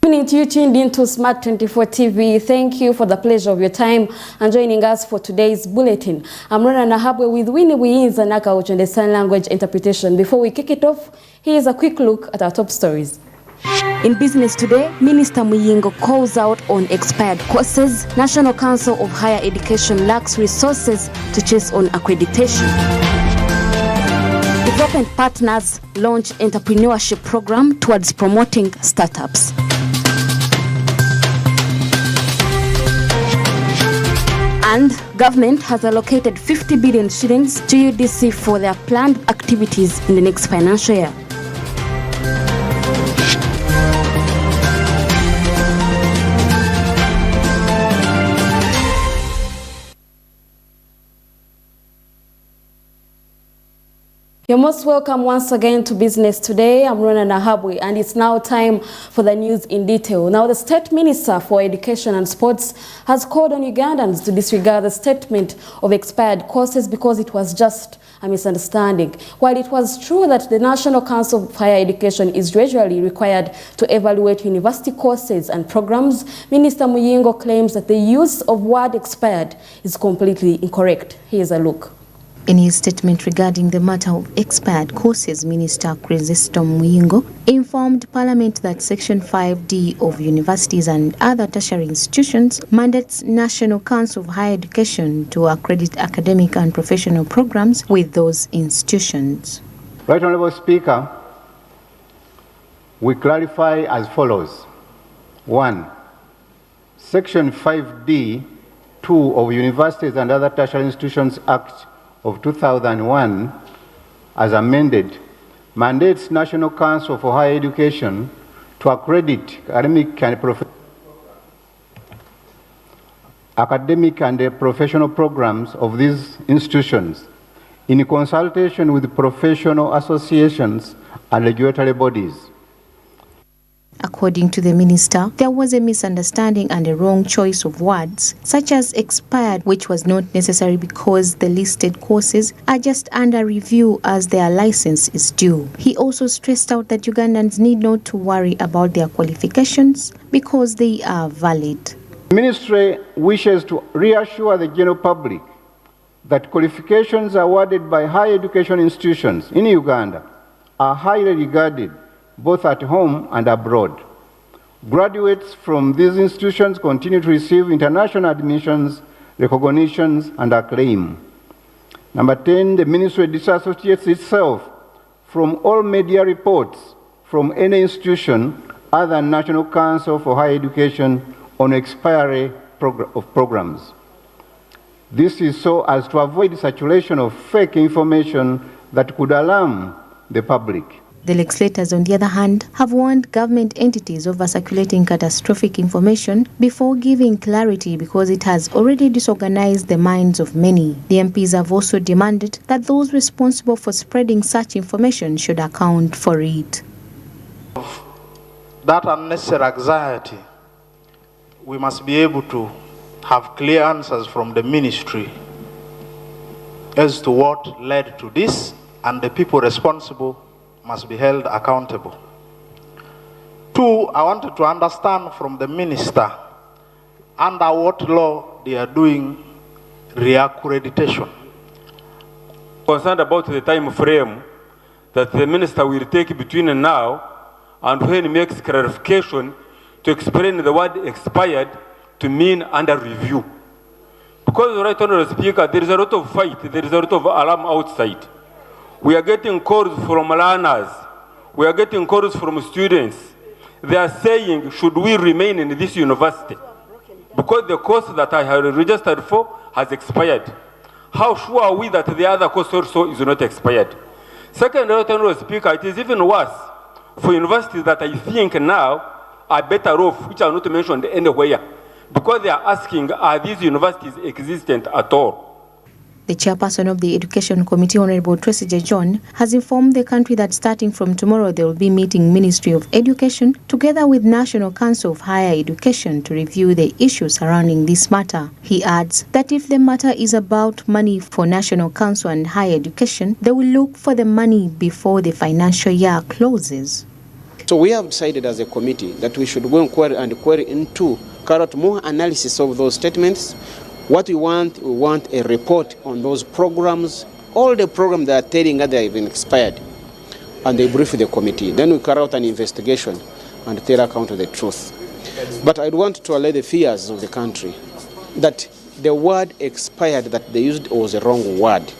You tuned into Smart 24 TV. Thank you for the pleasure of your time and joining us for today's bulletin. I'm Rana Nahabwe with Winnie Wiinza Nakauch and the sign language interpretation. Before we kick it off, here's a quick look at our top stories. In business today, Minister Muyingo calls out on expired courses. National Council of Higher Education lacks resources to chase on accreditation. Development partners launch entrepreneurship program towards promoting startups. And government has allocated 50 billion shillings to UDC for their planned activities in the next financial year. You're most welcome once again to Business Today. I'm Rona Nahabwe, and it's now time for the news in detail. Now, the State Minister for Education and Sports has called on Ugandans to disregard the statement of expired courses because it was just a misunderstanding. While it was true that the National Council of Higher Education is regularly required to evaluate university courses and programs, Minister Muyingo claims that the use of word expired is completely incorrect. Here's a look. In his statement regarding the matter of expired courses, Minister Chrysostom Muyingo informed Parliament that Section 5D of universities and other tertiary institutions mandates National Council of Higher Education to accredit academic and professional programs with those institutions. Right Honourable Speaker, we clarify as follows. 1. Section 5D 2 of Universities and Other Tertiary Institutions Act of 2001, as amended, mandates National Council for Higher Education to accredit academic and professional programs of these institutions in consultation with professional associations and regulatory bodies. According to the minister, there was a misunderstanding and a wrong choice of words, such as expired, which was not necessary because the listed courses are just under review as their license is due. He also stressed out that Ugandans need not to worry about their qualifications because they are valid. The ministry wishes to reassure the general public that qualifications awarded by higher education institutions in Uganda are highly regarded both at home and abroad. Graduates from these institutions continue to receive international admissions, recognitions, and acclaim. Number 10, the ministry disassociates itself from all media reports from any institution other than National Council for Higher Education on expiry of programs. This is so as to avoid the saturation of fake information that could alarm the public. The legislators, on the other hand, have warned government entities over circulating catastrophic information before giving clarity because it has already disorganized the minds of many. The MPs have also demanded that those responsible for spreading such information should account for it. That unnecessary anxiety, we must be able to have clear answers from the ministry as to what led to this, and the people responsible must be held accountable. 2, I wanted to understand from the minister under what law they are doing reaccreditation. Concerned about the time frame that the minister will take between now and when he makes clarification to explain the word expired to mean under review. Because right Honourable Speaker, there is a lot of fight, there is a lot of alarm outside. We are getting calls from learners. We are getting calls from students. They are saying, should we remain in this university? Because the course that I have registered for has expired. How sure are we that the other course also is not expired? Second, Honourable Speaker, it is even worse for universities that I think now are better off, which are not mentioned anywhere, because they are asking, are these universities existent at all? The chairperson of the Education Committee, Honorable Tracy J. John, has informed the country that starting from tomorrow they will be meeting Ministry of Education together with National Council of Higher Education to review the issues surrounding this matter. He adds that if the matter is about money for National Council and Higher Education, they will look for the money before the financial year closes. So we have decided as a committee that we should go and query into, carry out more analysis of those statements. What we want a report on those programs, all the programs that are telling that they have been expired, and they brief the committee. Then we carry out an investigation and take account of the truth. But I want to allay the fears of the country that the word expired that they used was a wrong word.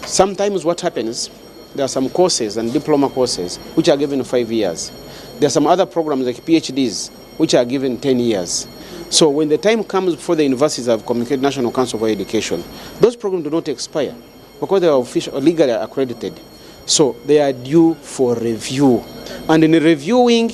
Sometimes what happens, there are some courses and diploma courses which are given 5 years. There are some other programs like PhDs which are given 10 years. So when the time comes before the universities have communicated National Council for Education, those programs do not expire because they are officially legally accredited. So they are due for review. And in reviewing,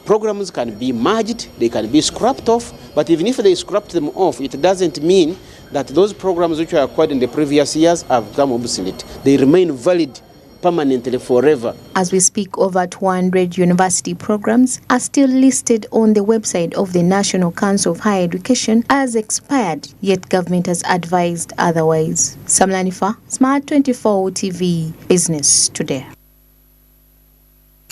programs can be merged, they can be scrapped off, but even if they scrap them off, it doesn't mean that those programs which were acquired in the previous years have become obsolete. They remain valid permanently forever. As we speak, over 200 university programs are still listed on the website of the National Council of Higher Education as expired, yet government has advised otherwise. Samlanifa, Smart 24 TV, Business Today.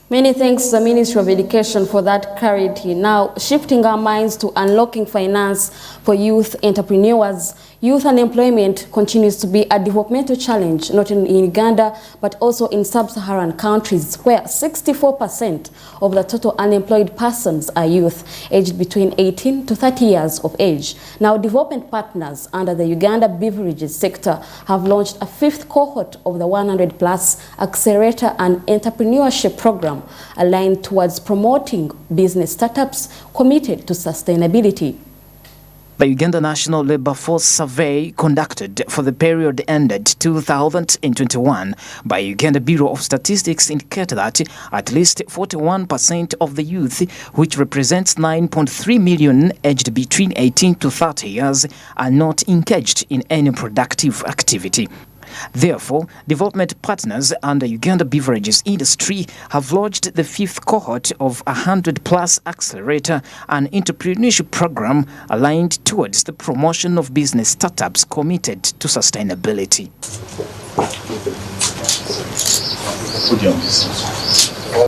Many thanks to the Ministry of Education for that clarity. Now, shifting our minds to unlocking finance for youth entrepreneurs. Youth unemployment continues to be a developmental challenge, not in Uganda, but also in sub-Saharan countries, where 64% of the total unemployed persons are youth, aged between 18 to 30 years of age. Now, development partners under the Uganda beverages sector have launched a 5th cohort of the 100+ Accelerator and Entrepreneurship Program, aligned towards promoting business startups committed to sustainability. The Uganda National Labour Force Survey conducted for the period ended 2021 by Uganda Bureau of Statistics indicated that at least 41% of the youth, which represents 9.3 million aged between 18 to 30 years, are not engaged in any productive activity. Therefore, development partners under Uganda beverages industry have launched the 5th cohort of 100+ Accelerator and Entrepreneurship Program aligned towards the promotion of business startups committed to sustainability.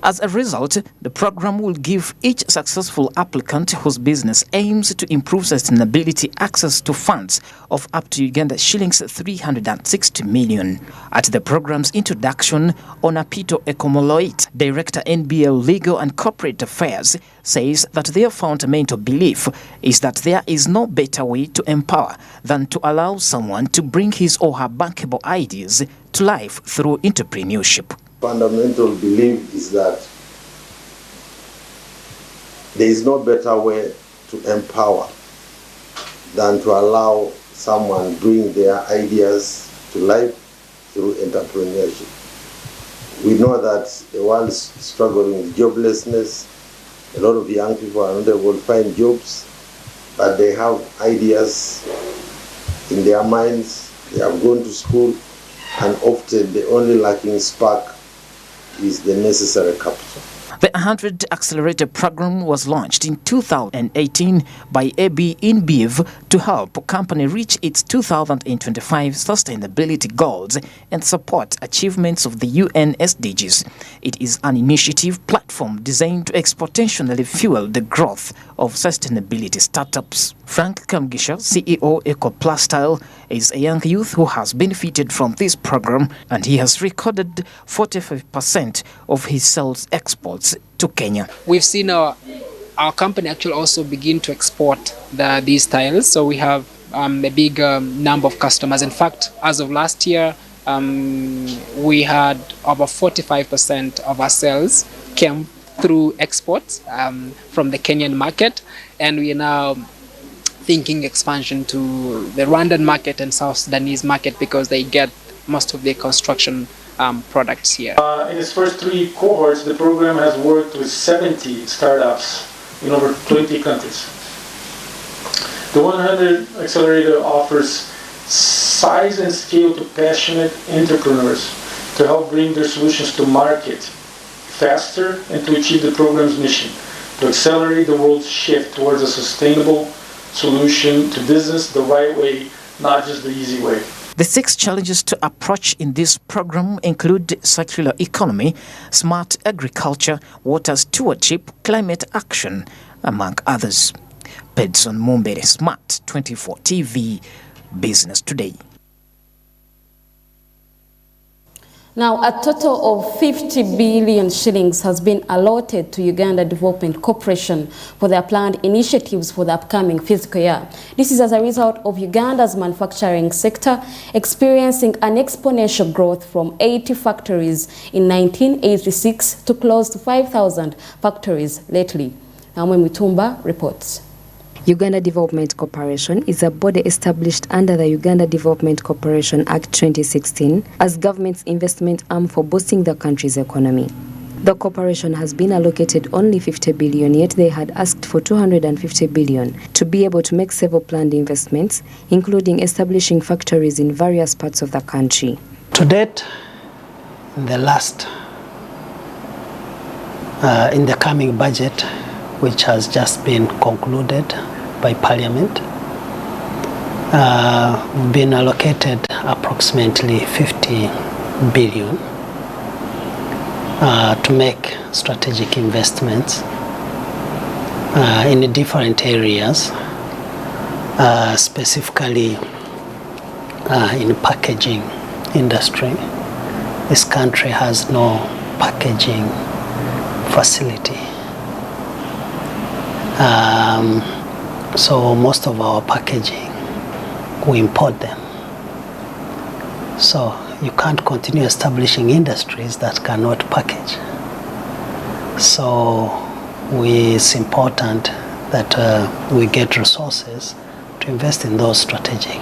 As a result, the program will give each successful applicant whose business aims to improve sustainability access to funds of up to Uganda shillings 360 million. At the program's introduction, Onapito Ekomoloit, Director NBL Legal and Corporate Affairs, says that their fundamental belief is that there is no better way to empower than to allow someone to bring his or her bankable ideas to life through entrepreneurship. Fundamental belief is that there is no better way to empower than to allow someone bring their ideas to life through entrepreneurship. We know that the world is struggling with joblessness. A lot of young people are not able to find jobs, but they have ideas in their minds. They have gone to school, and often the only lacking spark is the necessary capital. The 100 Accelerator Program was launched in 2018 by AB InBev to help a company reach its 2025 sustainability goals and support achievements of the UN SDGs. It is an initiative platform designed to exponentially fuel the growth of sustainability startups. Frank Kamgisha, CEO EcoPlastyle, is a young youth who has benefited from this program, and he has recorded 45% of his sales exports to Kenya. We've seen our company actually also begin to export these tiles, so we have a big number of customers. In fact, as of last year, we had over 45% of our sales came through exports from the Kenyan market, and we are now thinking expansion to the Rwandan market and South Sudanese market because they get most of their construction products here. In its first 3 cohorts, the program has worked with 70 startups in over 20 countries. The 100 Accelerator offers size and scale to passionate entrepreneurs to help bring their solutions to market faster and to achieve the program's mission, to accelerate the world's shift towards a sustainable solution to business the right way, not just the easy way. The 6 challenges to approach in this program include circular economy, smart agriculture, water stewardship, climate action, among others. Pedson Mumbere, Smart 24 TV, Business Today. Now, a total of 50 billion shillings has been allotted to Uganda Development Corporation for their planned initiatives for the upcoming fiscal year. This is as a result of Uganda's manufacturing sector experiencing an exponential growth from 80 factories in 1986 to close to 5,000 factories lately. Namwe Mutumba reports. Uganda Development Corporation is a body established under the Uganda Development Corporation Act 2016 as government's investment arm for boosting the country's economy. The corporation has been allocated only 50 billion, yet they had asked for 250 billion to be able to make several planned investments, including establishing factories in various parts of the country. To date, in the coming budget, which has just been concluded by Parliament, we've been allocated approximately 50 billion to make strategic investments in different areas, specifically in packaging industry. This country has no packaging facility. So most of our packaging, we import them. So you can't continue establishing industries that cannot package. So it's important that we get resources to invest in those strategic.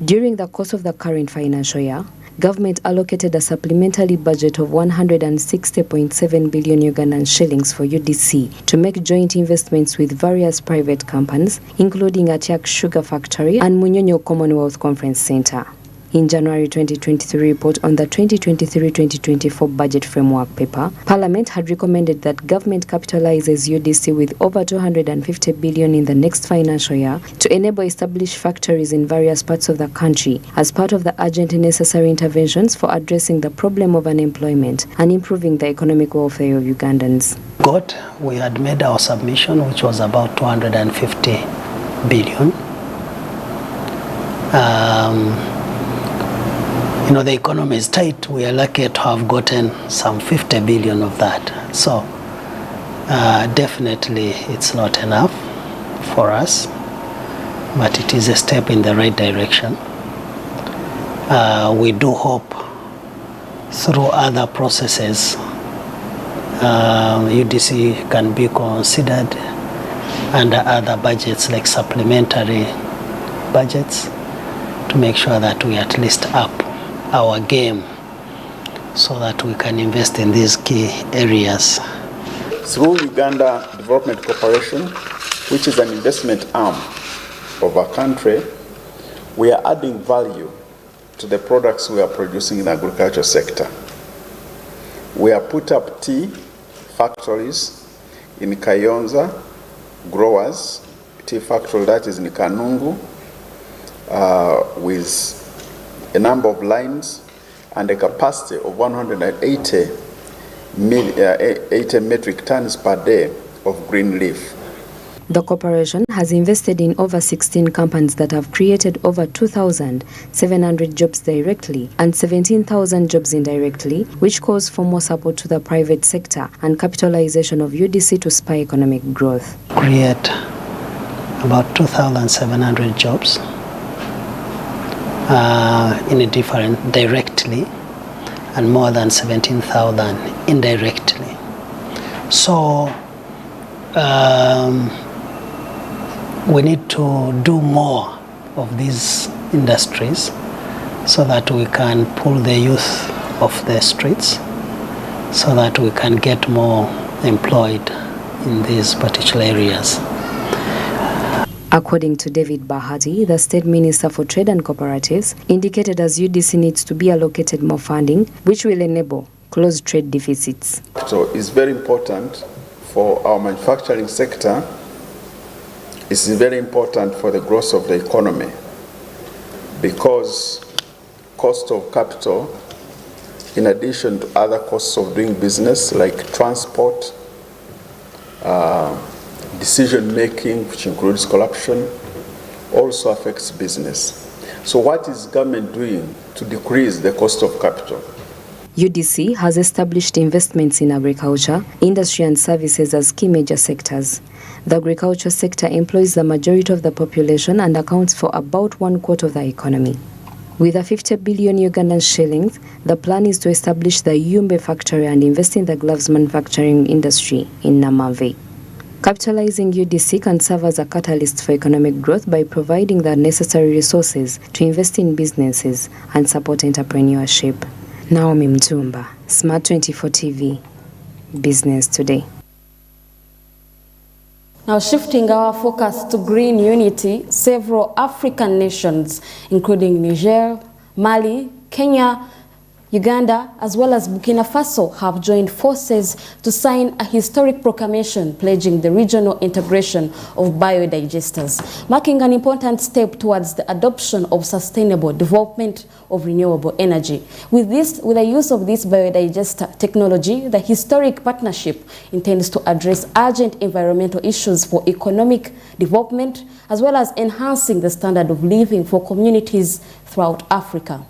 During the course of the current financial year, government allocated a supplementary budget of 160.7 billion Ugandan shillings for UDC to make joint investments with various private companies, including Atiak Sugar Factory and Munyonyo Commonwealth Conference Center. In January 2023 report on the 2023-2024 budget framework paper, Parliament had recommended that government capitalizes UDC with over 250 billion in the next financial year to enable established factories in various parts of the country as part of the urgent and necessary interventions for addressing the problem of unemployment and improving the economic welfare of Ugandans. We had made our submission, which was about 250 billion. The economy is tight. We are lucky to have gotten some 50 billion of that. So definitely it's not enough for us, but it is a step in the right direction. We do hope through other processes UDC can be considered under other budgets like supplementary budgets to make sure that we at least up our game so that we can invest in these key areas. Through Uganda Development Corporation, which is an investment arm of our country, we are adding value to the products we are producing in the agriculture sector. We have put up tea factories in Kayonza, growers, tea factory that is in Kanungu, with a number of lines and a capacity of 180 metric tons per day of green leaf. The corporation has invested in over 16 companies that have created over 2,700 jobs directly and 17,000 jobs indirectly, which calls for more support to the private sector and capitalization of UDC to spur economic growth. Create about 2,700 jobs in a different directly and more than 17,000 indirectly. So we need to do more of these industries so that we can pull the youth off the streets, so that we can get more employed in these particular areas. According to David Bahati, the State Minister for Trade and Cooperatives, indicated as UDC needs to be allocated more funding, which will enable closed trade deficits. So it's very important for our manufacturing sector. It's very important for the growth of the economy, because cost of capital, in addition to other costs of doing business like transport, decision making, which includes corruption, also affects business. So what is government doing to decrease the cost of capital? UDC has established investments in agriculture, industry and services as key major sectors. The agriculture sector employs the majority of the population and accounts for about 1/4 of the economy. With a 50 billion Ugandan shillings, the plan is to establish the Yumbe factory and invest in the gloves manufacturing industry in Namave. Capitalizing UDC can serve as a catalyst for economic growth by providing the necessary resources to invest in businesses and support entrepreneurship. Naomi Mtumba, Smart 24 TV, Business Today. Now shifting our focus to green unity, several African nations, including Niger, Mali, Kenya, Uganda, as well as Burkina Faso, have joined forces to sign a historic proclamation pledging the regional integration of biodigesters, marking an important step towards the adoption of sustainable development of renewable energy. With the use of this biodigester technology, the historic partnership intends to address urgent environmental issues for economic development, as well as enhancing the standard of living for communities throughout Africa.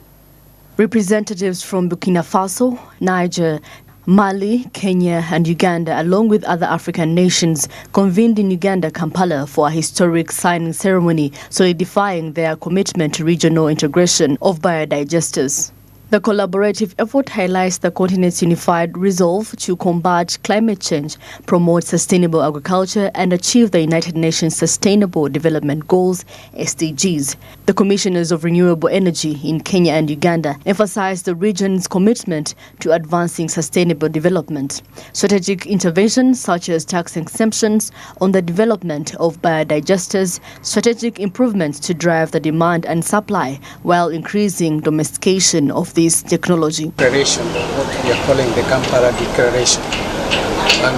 Representatives from Burkina Faso, Niger, Mali, Kenya and Uganda, along with other African nations, convened in Uganda, Kampala, for a historic signing ceremony solidifying their commitment to regional integration of biodigesters. The collaborative effort highlights the continent's unified resolve to combat climate change, promote sustainable agriculture, and achieve the United Nations Sustainable Development Goals, SDGs. The Commissioners of Renewable Energy in Kenya and Uganda emphasized the region's commitment to advancing sustainable development. Strategic interventions such as tax exemptions on the development of biodigesters, strategic improvements to drive the demand and supply while increasing domestication of this technology. Declaration, what we are calling the Kampala Declaration. And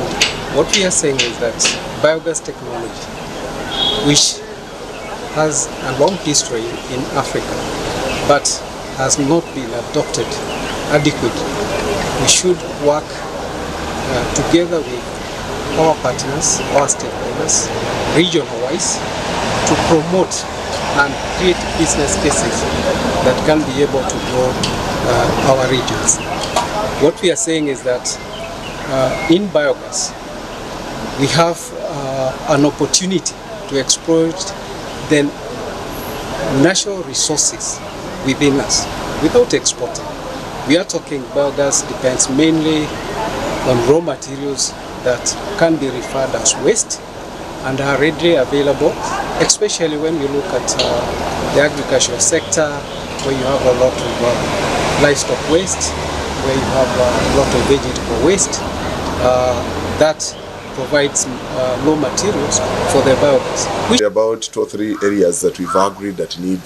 what we are saying is that biogas technology, which has a long history in Africa, but has not been adopted adequately, we should work together with our partners, our stakeholders, regional-wise, to promote and create business cases that can be able to grow our regions. What we are saying is that in biogas, we have an opportunity to exploit the natural resources within us without exporting. We are talking biogas depends mainly on raw materials that can be referred as waste and are readily available, especially when you look at the agricultural sector, where you have a lot of livestock waste, where you have a lot of vegetable waste, that provides raw materials for the biogas. About 2 or 3 areas that we've agreed that need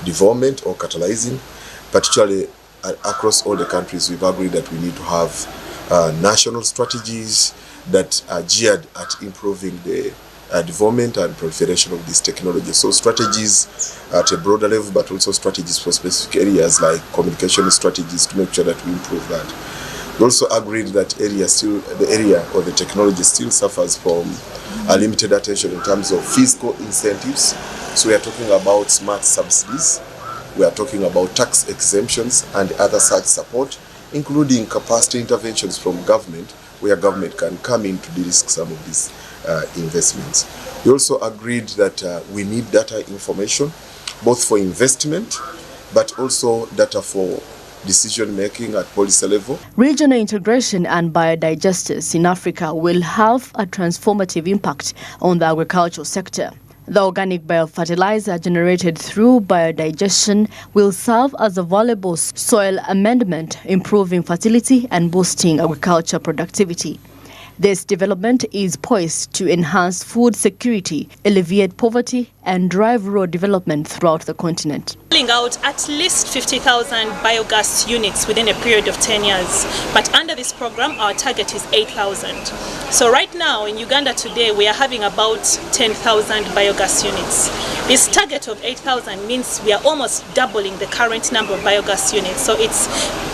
development or catalyzing, particularly across all the countries. We've agreed that we need to have national strategies that are geared at improving the development and proliferation of this technology. So strategies at a broader level, but also strategies for specific areas like communication strategies to make sure that we improve that. We also agreed that the area or the technology still suffers from a limited attention in terms of fiscal incentives. So we are talking about smart subsidies, we are talking about tax exemptions and other such support, including capacity interventions from government, where government can come in to de-risk some of these investments. We also agreed that we need data information, both for investment, but also data for decision making at policy level. Regional integration and biodigesters in Africa will have a transformative impact on the agricultural sector. The organic biofertilizer generated through biodigestion will serve as a valuable soil amendment, improving fertility and boosting agriculture productivity. This development is poised to enhance food security, alleviate poverty, and drive rural development throughout the continent. rolling out at least 50,000 biogas units within a period of 10 years. But under this program, our target is 8,000. So right now in Uganda today, we are having about 10,000 biogas units. This target of 8,000 means we are almost doubling the current number of biogas units. So it's,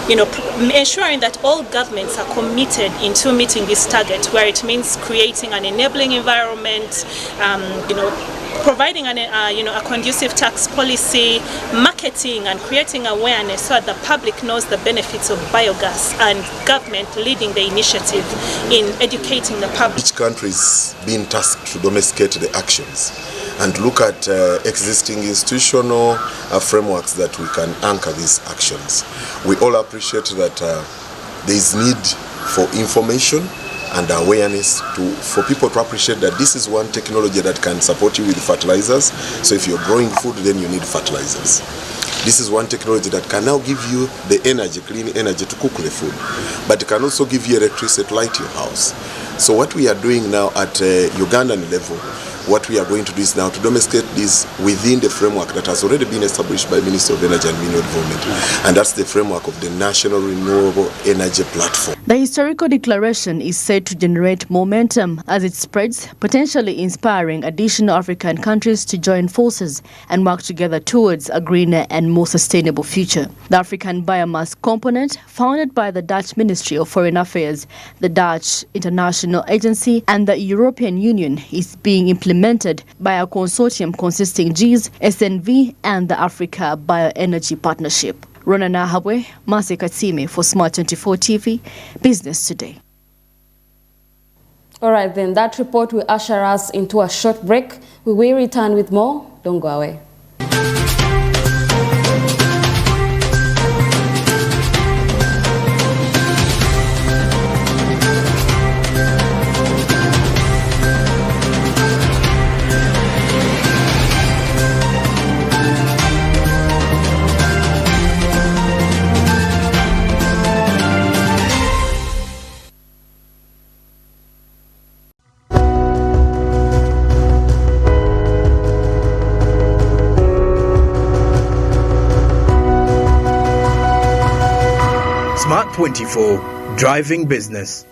ensuring that all governments are committed into meeting this target, where it means creating an enabling environment, providing a conducive tax policy, marketing and creating awareness so that the public knows the benefits of biogas, and government leading the initiative in educating the public. Each country is being tasked to domesticate the actions and look at existing institutional frameworks that we can anchor these actions. We all appreciate that there is need for information and awareness for people to appreciate that this is one technology that can support you with fertilizers. So if you're growing food, then you need fertilizers. This is one technology that can now give you the energy, clean energy to cook the food, but it can also give you electricity to light your house. So what we are doing now at Ugandan level, what we are going to do is now to domesticate this within the framework that has already been established by Ministry of Energy and Mineral Development, and that's the framework of the National Renewable Energy Platform. The historical declaration is said to generate momentum as it spreads, potentially inspiring additional African countries to join forces and work together towards a greener and more sustainable future. The African biomass component, founded by the Dutch Ministry of Foreign Affairs, the Dutch International Agency, and the European Union, is being implemented by a consortium consisting GIS, SNV, and the Africa Bioenergy Partnership. Rona Nahabwe, Masi Katsime for Smart 24 TV, Business Today. All right, then that report will usher us into a short break. We will return with more. Don't go away. Smart 24, driving business.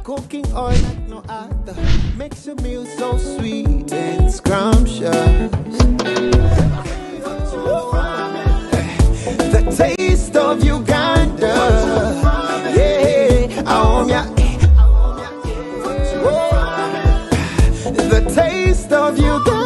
Cooking oil like no other makes your meal so sweet and scrumptious. The taste of Uganda, yeah, the taste of Uganda.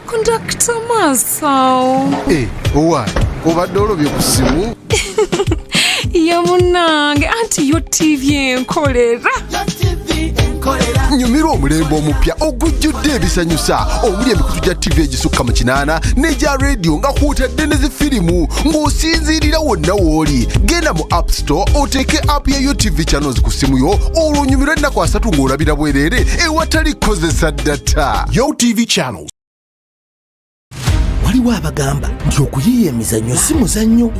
Conductor Masao. What? Obadde olobye ku ssimu? Yamunange anti yo TV enkolera. Nyumirwa omulembe omupya ogujjudde ebisanyusa omuli emikutu gya TV egisukka mu 8 n'egya radio nga kwotadde ne zifirimu ng'osinziirira wonna w'oli. Genda mu App Store oteeke app ya GOTV channels ku simu yo olwo onyumirwe ennaku 3 ng'olabira bwereere ewatali kukozesa data. GOTV channels. Waliwo abagamba nti okuyiiya emizannyo si muzannyo.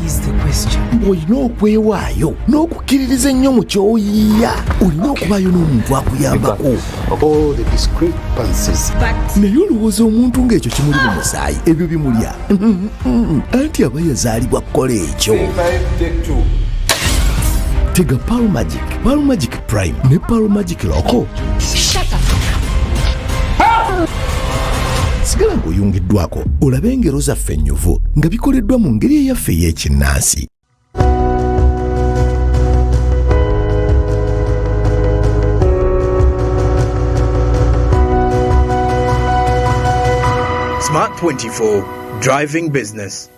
Olina okwewaayo n'okukkiririza ennyo mu ky'oyiiya. Olina okubaayo n'omuntu akuyambako. Naye olowooza omuntu ng'ekyo kimuli mu musaayi ebyo bimulya. Anti aba yazaalibwa kukola ekyo. Tega Pearl Magic Prime ne Pearl Magic Loco. Sigala ng'oyungiddwako olabe engero zaffe ennyuvu nga bikoleddwa mu ngeri eyaffe ey'ekinnansi. Smart 24, driving business.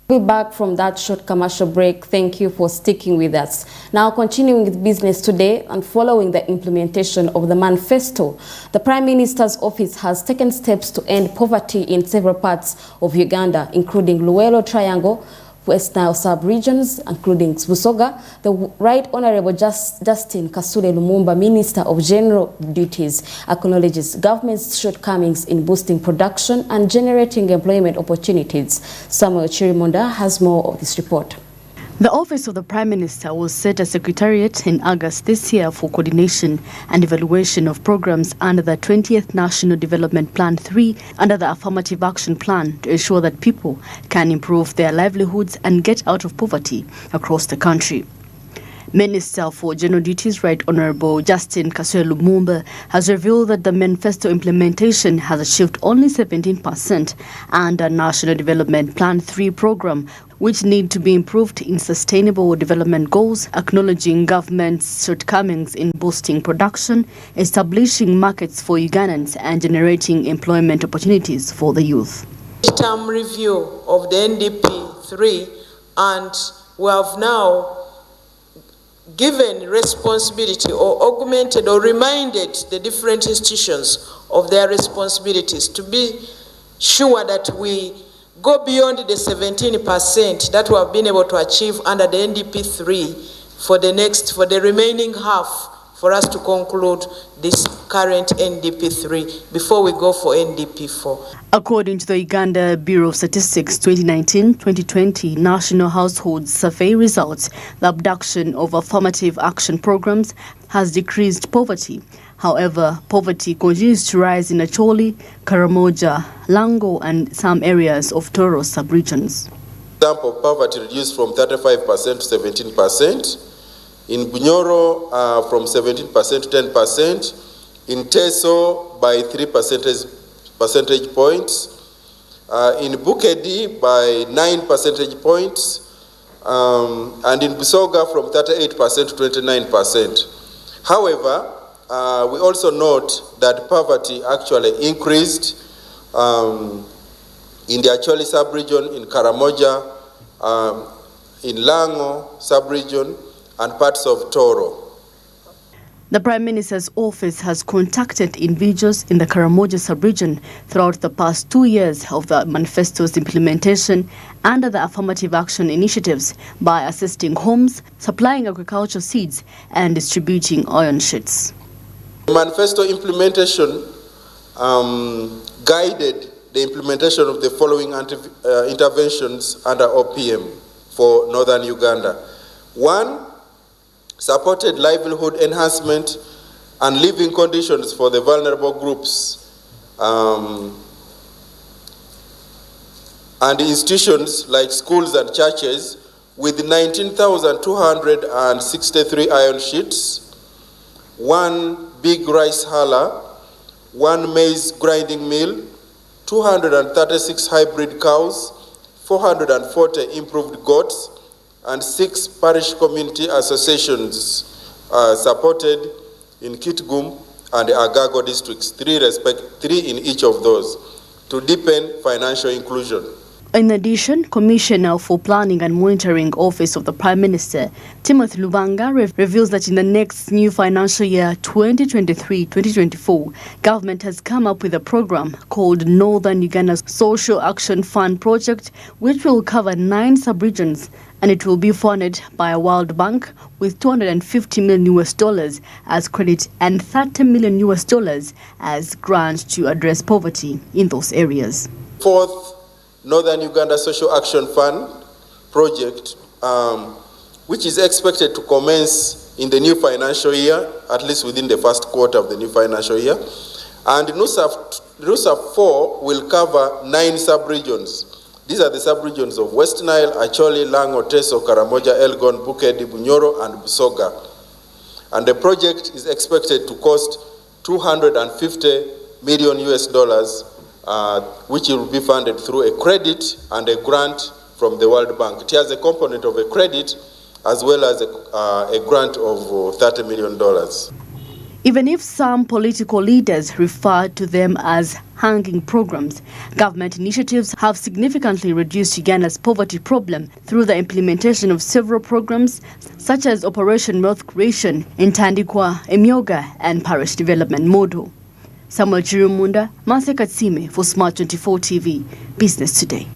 We'll be back from that short commercial break. Thank you for sticking with us. Now, continuing with business today and following the implementation of the manifesto, the Prime Minister's office has taken steps to end poverty in several parts of Uganda, including Luwelo Triangle, West Nile sub-regions, including Busoga. The Right Honourable Justin Kasule Lumumba, Minister of General Duties, acknowledges government's shortcomings in boosting production and generating employment opportunities. Samuel Chirimonda has more of this report. The Office of the Prime Minister will set a secretariat in August this year for coordination and evaluation of programs under the 20th National Development Plan 3 under the Affirmative Action Plan to ensure that people can improve their livelihoods and get out of poverty across the country. Minister for General Duties, Right Honourable Justin Kasule Lumumba, has revealed that the manifesto implementation has achieved only 17% under National Development Plan 3 program, which need to be improved in sustainable development goals, acknowledging government's shortcomings in boosting production, establishing markets for Ugandans, and generating employment opportunities for the youth. Term review of the NDP 3, and we have now given responsibility or augmented or reminded the different institutions of their responsibilities to be sure that we go beyond the 17% that we have been able to achieve under the NDP 3 for the remaining half, for us to conclude this current NDP 3 before we go for NDP 4. According to the Uganda Bureau of Statistics 2019-2020 National Household Survey results, the abduction of affirmative action programs has decreased poverty. However, poverty continues to rise in Acholi, Karamoja, Lango and some areas of Toro sub-regions. Example, poverty reduced from 35% to 17%. In Bunyoro, from 17% to 10%. In Teso, by 3 percentage points. In Bukedi, by 9 percentage points. And in Busoga, from 38% to 29%. However, we also note that poverty actually increased in the Acholi sub-region, in Karamoja, in Lango sub-region, and parts of Toro. The Prime Minister's office has contacted individuals in the Karamoja sub-region throughout the past 2 years of the manifesto's implementation under the affirmative action initiatives by assisting homes, supplying agricultural seeds, and distributing iron sheets. The manifesto implementation guided the implementation of the following interventions under OPM for northern Uganda. 1, supported livelihood enhancement and living conditions for the vulnerable groups and institutions like schools and churches with 19,263 iron sheets, 1 big rice huller, 1 maize grinding mill, 236 hybrid cows, 440 improved goats, and 6 parish community associations supported in Kitgum and Agago districts, 3 in each of those, to deepen financial inclusion. In addition, Commissioner for Planning and Monitoring Office of the Prime Minister, Timothy Lubanga, reveals that in the next new financial year, 2023-2024, government has come up with a program called Northern Uganda Social Action Fund Project, which will cover 9 sub-regions, and it will be funded by a World Bank with $250 million as credit and $30 million as grant to address poverty in those areas. 4th Northern Uganda Social Action Fund project, which is expected to commence in the new financial year, at least within the first quarter of the new financial year. And NUSAF 4 will cover 9 sub-regions. These are the sub-regions of West Nile, Acholi, Lango, Teso, Karamoja, Elgon, Bukedi, Bunyoro, and Busoga. And the project is expected to cost $250 million, which will be funded through a credit and a grant from the World Bank. It has a component of a credit as well as a grant of $30 million. Even if some political leaders refer to them as hanging programs, government initiatives have significantly reduced Uganda's poverty problem through the implementation of several programs such as Operation Wealth Creation, Intandikwa, Emyoga and Parish Development Model. Samuel Chirumunda, Martha Katsime for Smart 24 TV, Business Today.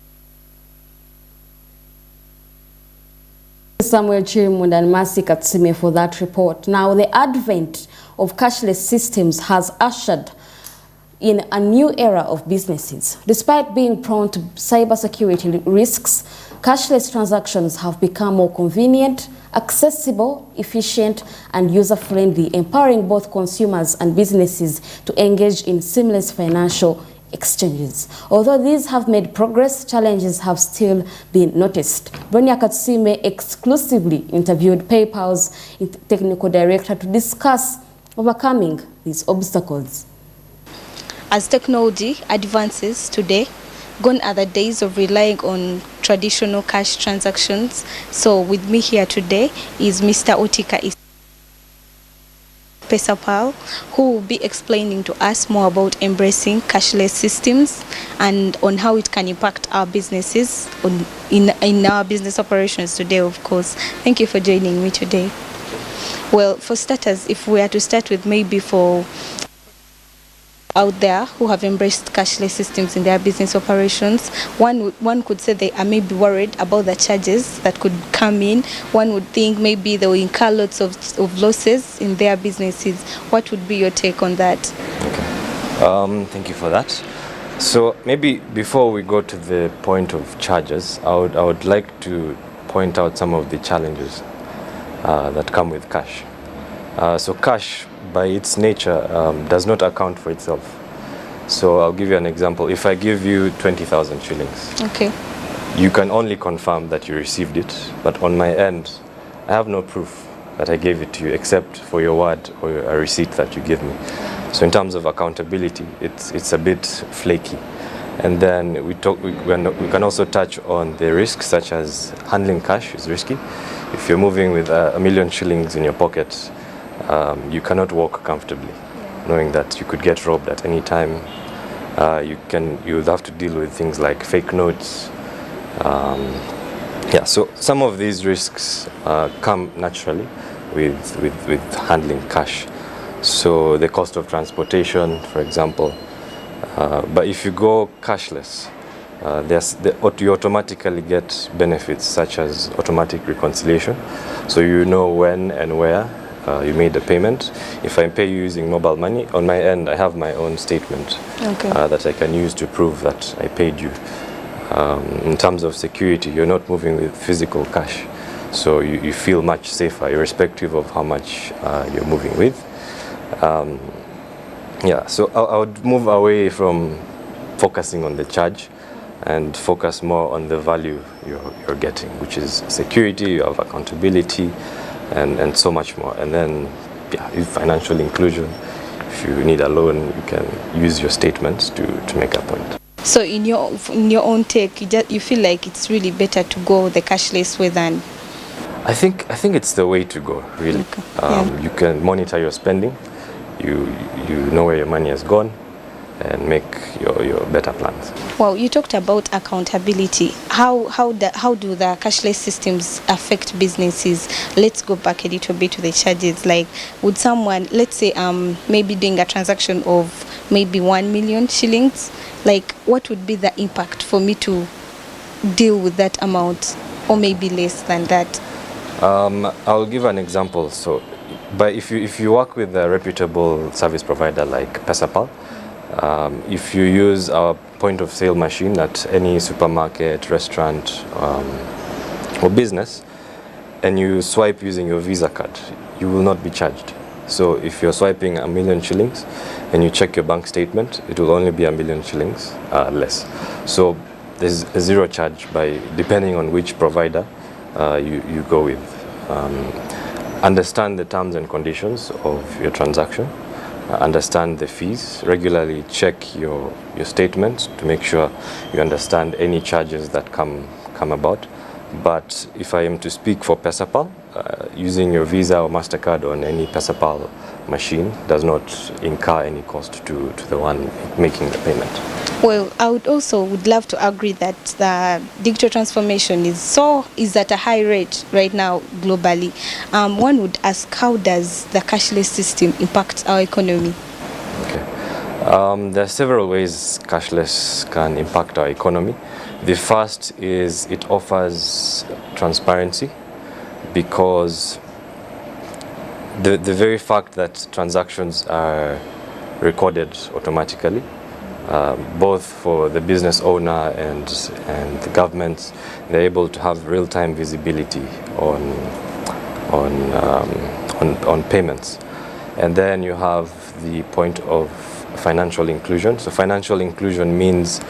Samuel Chirimunda and Mercy Katsime for that report. Now, the advent of cashless systems has ushered in a new era of businesses. Despite being prone to cybersecurity risks, cashless transactions have become more convenient, accessible, efficient, and user-friendly, empowering both consumers and businesses to engage in seamless financial exchanges. Although these have made progress, challenges have still been noticed. Bronya Katsime exclusively interviewed PayPal's technical director to discuss overcoming these obstacles. As technology advances today, gone are the days of relying on traditional cash transactions. So with me here today is Mr. Otika Pesapal, who will be explaining to us more about embracing cashless systems and on how it can impact our businesses in our business operations today, of course. Thank you for joining me today. Well, for starters, if we are to start with maybe for out there who have embraced cashless systems in their business operations, one could say they are maybe worried about the charges that could come in. One would think maybe they will incur lots of losses in their businesses. What would be your take on that? Okay. Thank you for that. So maybe before we go to the point of charges, I would like to point out some of the challenges that come with cash. So cash, by its nature, does not account for itself. So I'll give you an example. If I give you 20,000 shillings, okay, you can only confirm that you received it, but on my end, I have no proof that I gave it to you except for your word or a receipt that you give me. So in terms of accountability, it's a bit flaky. And then we can also touch on the risks, such as handling cash is risky. If you're moving with 1 million shillings in your pocket, you cannot walk comfortably, knowing that you could get robbed at any time. You'll have to deal with things like fake notes. So some of these risks come naturally with handling cash. So the cost of transportation, for example. But if you go cashless, you automatically get benefits such as automatic reconciliation. So you know when and where you made the payment. If I pay you using mobile money, on my end I have my own statement that I can use to prove that I paid you. In terms of security, you're not moving with physical cash, so you feel much safer irrespective of how much you're moving with. So I would move away from focusing on the charge and focus more on the value you're getting, which is security, you have accountability, and so much more. And then financial inclusion. If you need a loan, you can use your statements to make a point. So in your own take, you feel like it's really better to go the cashless way than? I think it's the way to go, really. Okay. You can monitor your spending. You know where your money has gone, and make your better plans. Well, you talked about accountability. How do the cashless systems affect businesses? Let's go back a little bit to the charges. Like, would someone, let's say, maybe doing a transaction of maybe 1 million shillings, like what would be the impact for me to deal with that amount, or maybe less than that? I'll give an example. So, but if you work with a reputable service provider like Pesapal, if you use our point of sale machine at any supermarket, restaurant, or business, and you swipe using your Visa card, you will not be charged. So if you're swiping 1 million shillings and you check your bank statement, it will only be 1 million shillings less. So there's a zero charge depending on which provider you go with. Understand the terms and conditions of your transaction. Understand the fees. Regularly check your statements to make sure you understand any charges that come about. But if I am to speak for Pesapal, using your Visa or MasterCard on any Pesapal machine does not incur any cost to the one making the payment. Well, I would love to agree that the digital transformation is at a high rate right now globally. One would ask, how does the cashless system impact our economy? Okay. There are several ways cashless can impact our economy. The first is it offers transparency, because the very fact that transactions are recorded automatically, both for the business owner and the government, they're able to have real-time visibility on payments. And then you have the point of financial inclusion. So financial inclusion means,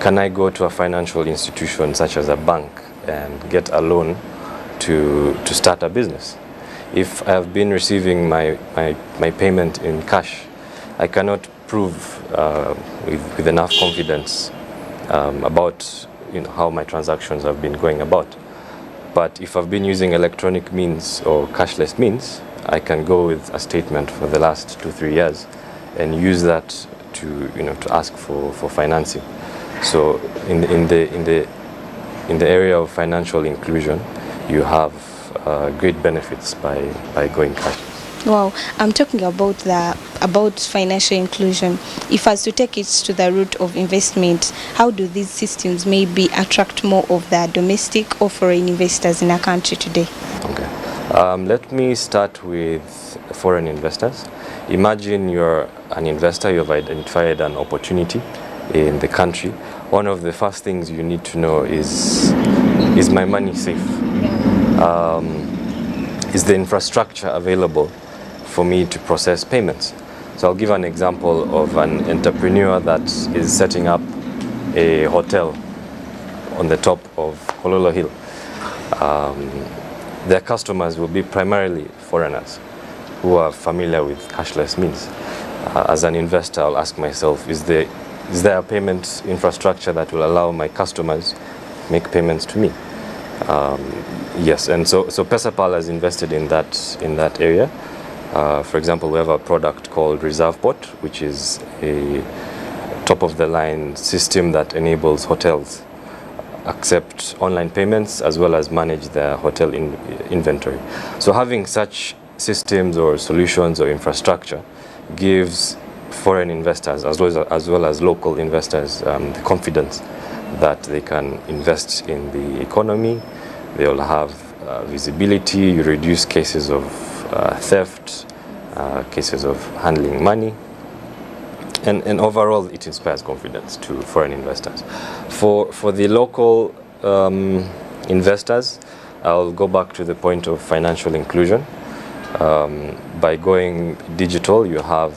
can I go to a financial institution such as a bank and get a loan to start a business? If I have been receiving my payment in cash, I cannot prove with enough confidence about how my transactions have been going about. But if I've been using electronic means or cashless means, I can go with a statement for the last 2-3 years and use that to ask for financing. So in the area of financial inclusion, you have great benefits by going cashless. Wow, I'm talking about financial inclusion. If I was to take it to the root of investment, how do these systems maybe attract more of the domestic or foreign investors in our country today? Okay. Let me start with foreign investors. Imagine you're an investor, you've identified an opportunity in the country. One of the first things you need to know is my money safe? Is the infrastructure available for me to process payments? So I'll give an example of an entrepreneur that is setting up a hotel on the top of Kololo Hill. Their customers will be primarily foreigners who are familiar with cashless means. As an investor, I'll ask myself, is there a payment infrastructure that will allow my customers make payments to me? Yes, and so Pesapal has invested in that area. For example, we have a product called ReservePort, which is a top-of-the-line system that enables hotels accept online payments as well as manage their hotel inventory. So having such systems or solutions or infrastructure gives foreign investors as well as local investors the confidence that they can invest in the economy. They'll have visibility. You reduce cases of theft, cases of handling money, and overall it inspires confidence to foreign investors. For the local investors, I'll go back to the point of financial inclusion. By going digital, you have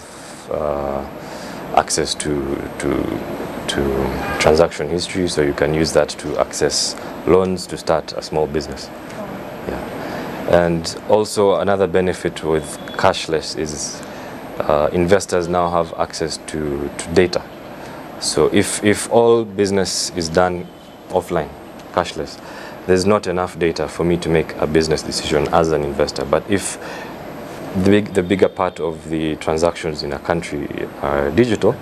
access to transaction history, so you can use that to access loans to start a small business. And also another benefit with cashless is investors now have access to data. So if all business is done offline, cashless, there's not enough data for me to make a business decision as an investor. But if the bigger part of the transactions in a country are digital,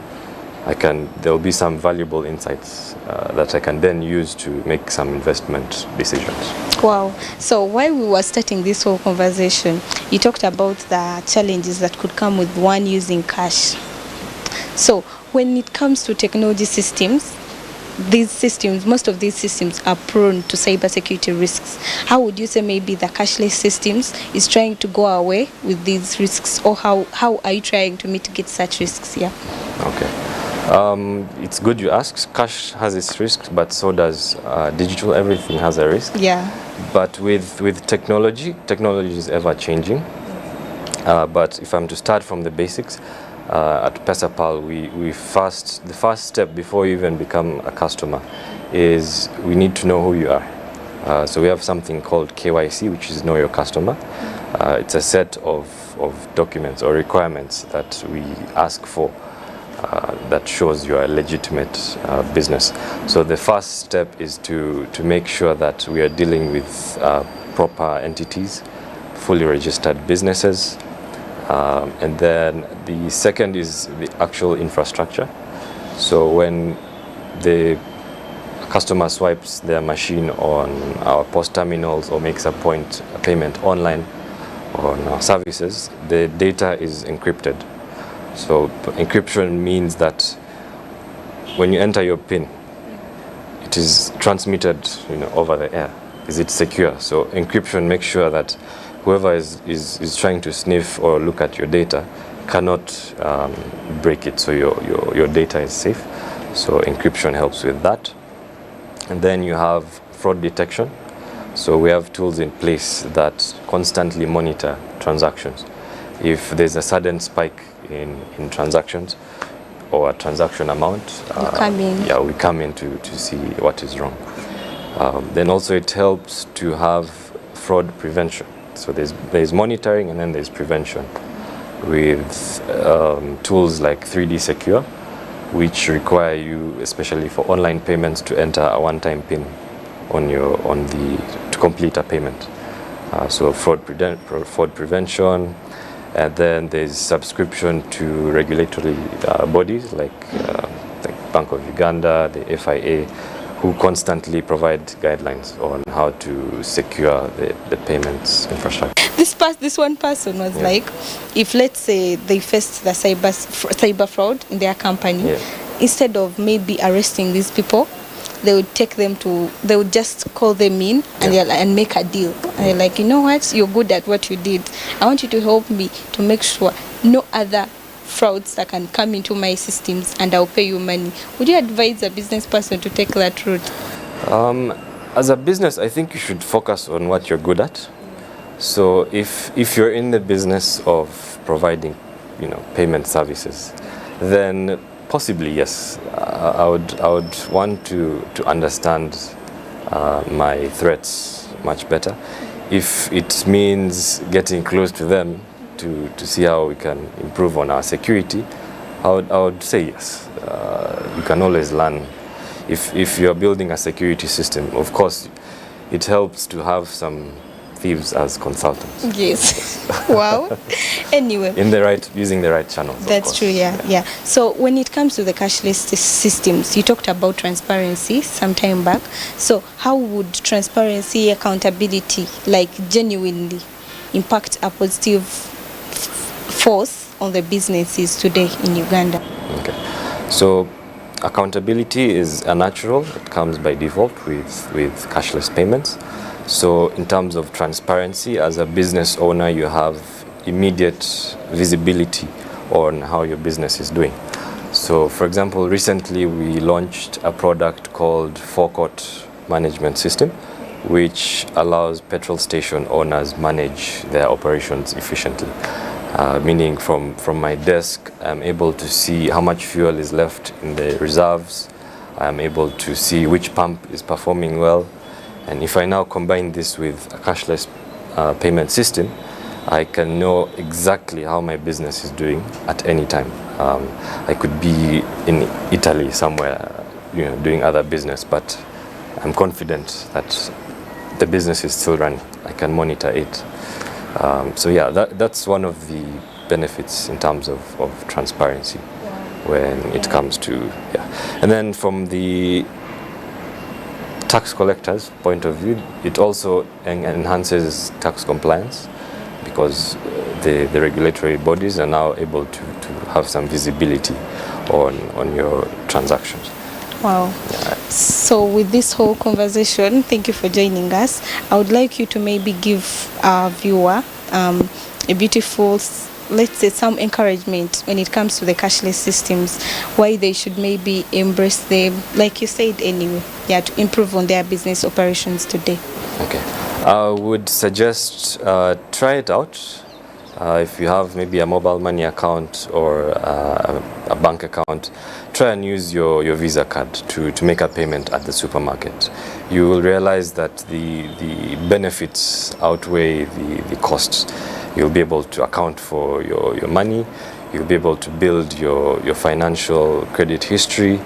there will be some valuable insights that I can then use to make some investment decisions. Wow. So while we were starting this whole conversation, you talked about the challenges that could come with one using cash. So when it comes to technology systems, most of these systems are prone to cybersecurity risks. How would you say maybe the cashless systems is trying to go away with these risks, or how are you trying to mitigate such risks? Yeah. Okay. It's good you ask. Cash has its risks, but so does digital. Everything has a risk. Yeah. But with technology is ever changing. But if I'm to start from the basics, at Pesapal, the first step before you even become a customer is we need to know who you are. So we have something called KYC, which is Know Your Customer. It's a set of documents or requirements that we ask for that shows you are a legitimate business. So the first step is to make sure that we are dealing with proper entities, fully registered businesses, And then the second is the actual infrastructure. So when the customer swipes their machine on our POS terminals or makes a payment online on our services, the data is encrypted. So encryption means that when you enter your PIN, it is transmitted, over the air. Is it secure? So encryption makes sure that whoever is trying to sniff or look at your data cannot break it. So your data is safe. So encryption helps with that. And then you have fraud detection. So we have tools in place that constantly monitor transactions. If there's a sudden spike in transactions or a transaction amount, we come in to see what is wrong. Then also it helps to have fraud prevention. So there's monitoring and then there's prevention with tools like 3D Secure, which require you, especially for online payments, to enter a one-time PIN to complete a payment. So fraud prevention, and then there's subscription to regulatory bodies like Bank of Uganda, the FIA, who constantly provide guidelines on how to secure the payments infrastructure. This one person was like, if let's say they faced the cyber fraud in their company, instead of maybe arresting these people, they would they would just call them in and make a deal. And they're like, you know what, you're good at what you did. I want you to help me to make sure no other frauds that can come into my systems, and I'll pay you money. Would you advise a business person to take that route? As a business, I think you should focus on what you're good at. So if you're in the business of providing, payment services, then possibly yes, I would want to understand my threats much better. If it means getting close to them to see how we can improve on our security, I would say yes. You can always learn. If you're building a security system, of course, it helps to have some thieves as consultants. Yes. Wow. Anyway. Using the right channels. That's true, yeah. So when it comes to the cashless systems, you talked about transparency some time back. So how would transparency, accountability, genuinely impact a positive force on the businesses today in Uganda? Okay. So accountability is a natural. It comes by default with cashless payments. So in terms of transparency, as a business owner, you have immediate visibility on how your business is doing. So for example, recently we launched a product called Forecourt Management System, which allows petrol station owners manage their operations efficiently. Meaning from my desk, I'm able to see how much fuel is left in the reserves. I'm able to see which pump is performing well. And if I now combine this with a cashless payment system, I can know exactly how my business is doing at any time. I could be in Italy somewhere, doing other business, but I'm confident that the business is still running. I can monitor it. That's one of the benefits in terms of transparency when it comes to, And then from the tax collectors' point of view, it also enhances tax compliance because the regulatory bodies are now able to have some visibility on your transactions. Wow. So with this whole conversation, thank you for joining us. I would like you to maybe give our viewer a beautiful, let's say, some encouragement when it comes to the cashless systems, why they should maybe embrace them, like you said anyway, to improve on their business operations today. Okay. I would suggest try it out. If you have maybe a mobile money account or a bank account, try and use your Visa card to make a payment at the supermarket. You will realize that the benefits outweigh the costs. You'll be able to account for your money. You'll be able to build your financial credit history,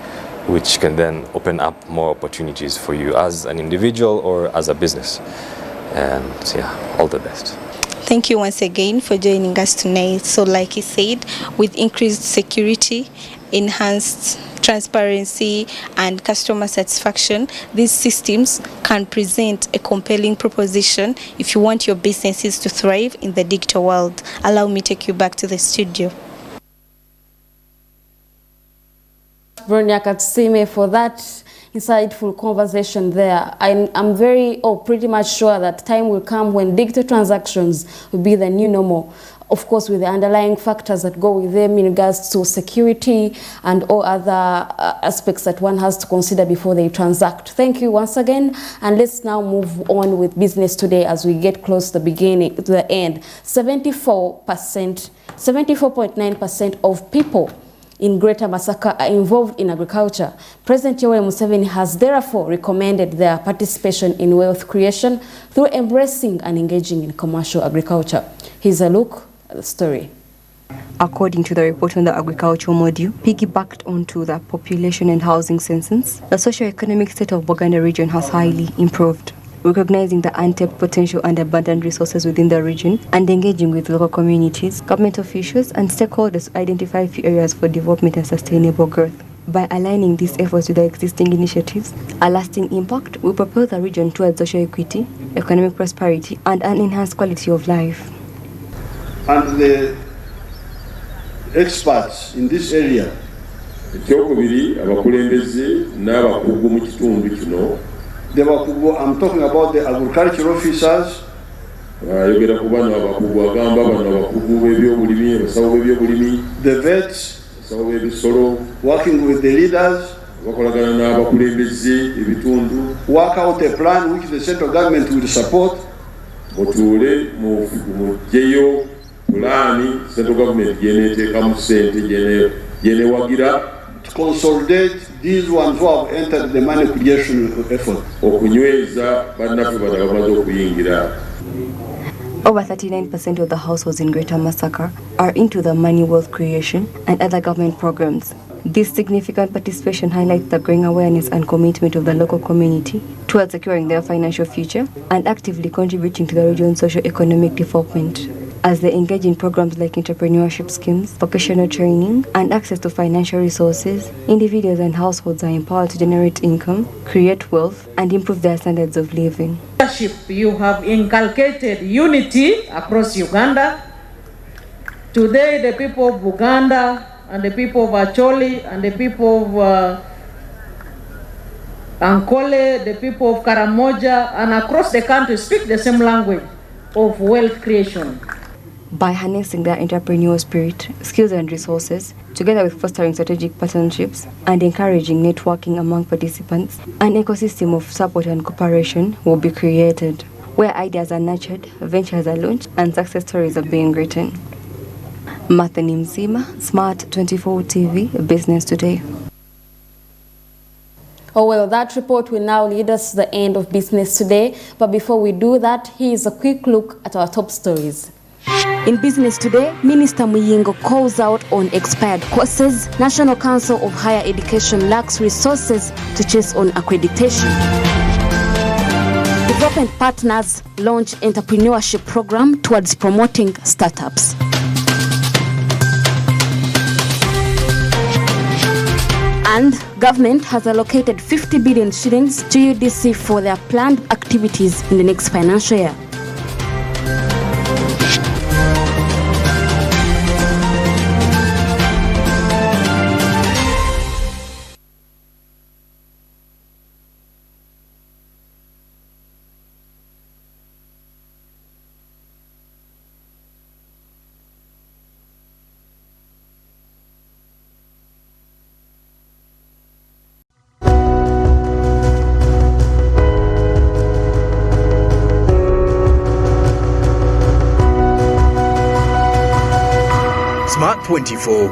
which can then open up more opportunities for you as an individual or as a business. And all the best. Thank you once again for joining us tonight. So like he said, with increased security, enhanced transparency and customer satisfaction, these systems can present a compelling proposition if you want your businesses to thrive in the digital world. Allow me to take you back to the studio. Bronya Katsime, for that insightful conversation there. I'm pretty much sure that time will come when digital transactions will be the new normal. Of course, with the underlying factors that go with them in regards to security and all other aspects that one has to consider before they transact. Thank you once again, and let's now move on with business today as we get close to the end. 74.9% of people in Greater Masaka are involved in agriculture. President Yoweri Museveni has therefore recommended their participation in wealth creation through embracing and engaging in commercial agriculture. Here's a look at the story. According to the report on the agricultural module, piggybacked onto the population and housing census, the socio-economic state of Buganda region has highly improved. Recognizing the untapped potential and abundant resources within the region and engaging with local communities, government officials and stakeholders to identify few areas for development and sustainable growth. By aligning these efforts with the existing initiatives, a lasting impact will propel the region towards social equity, economic prosperity and an enhanced quality of life. And the experts in this area, I'm talking about the agricultural officers, the vets, working with the leaders, work out a plan which the central government will support. To consolidate these ones who have entered the money creation effort. Over 39% of the households in Greater Masaka are into the money wealth creation and other government programs. This significant participation highlights the growing awareness and commitment of the local community towards securing their financial future and actively contributing to the region's socio-economic development. As they engage in programs like entrepreneurship schemes, vocational training, and access to financial resources, individuals and households are empowered to generate income, create wealth, and improve their standards of living. You have inculcated unity across Uganda. Today, the people of Buganda and the people of Acholi and the people of Ankole, the people of Karamoja, and across the country speak the same language of wealth creation. By harnessing their entrepreneurial spirit, skills and resources, together with fostering strategic partnerships and encouraging networking among participants, an ecosystem of support and cooperation will be created, where ideas are nurtured, ventures are launched, and success stories are being written. Martha Nimzima, Smart 24 TV, Business Today. Oh well, that report will now lead us to the end of Business Today. But before we do that, here's a quick look at our top stories. In Business Today, Minister Muyingo calls out on expired courses. National Council of Higher Education lacks resources to chase on accreditation. Development partners launch entrepreneurship program towards promoting startups. And government has allocated 50 billion shillings to UDC for their planned activities in the next financial year. Smart 24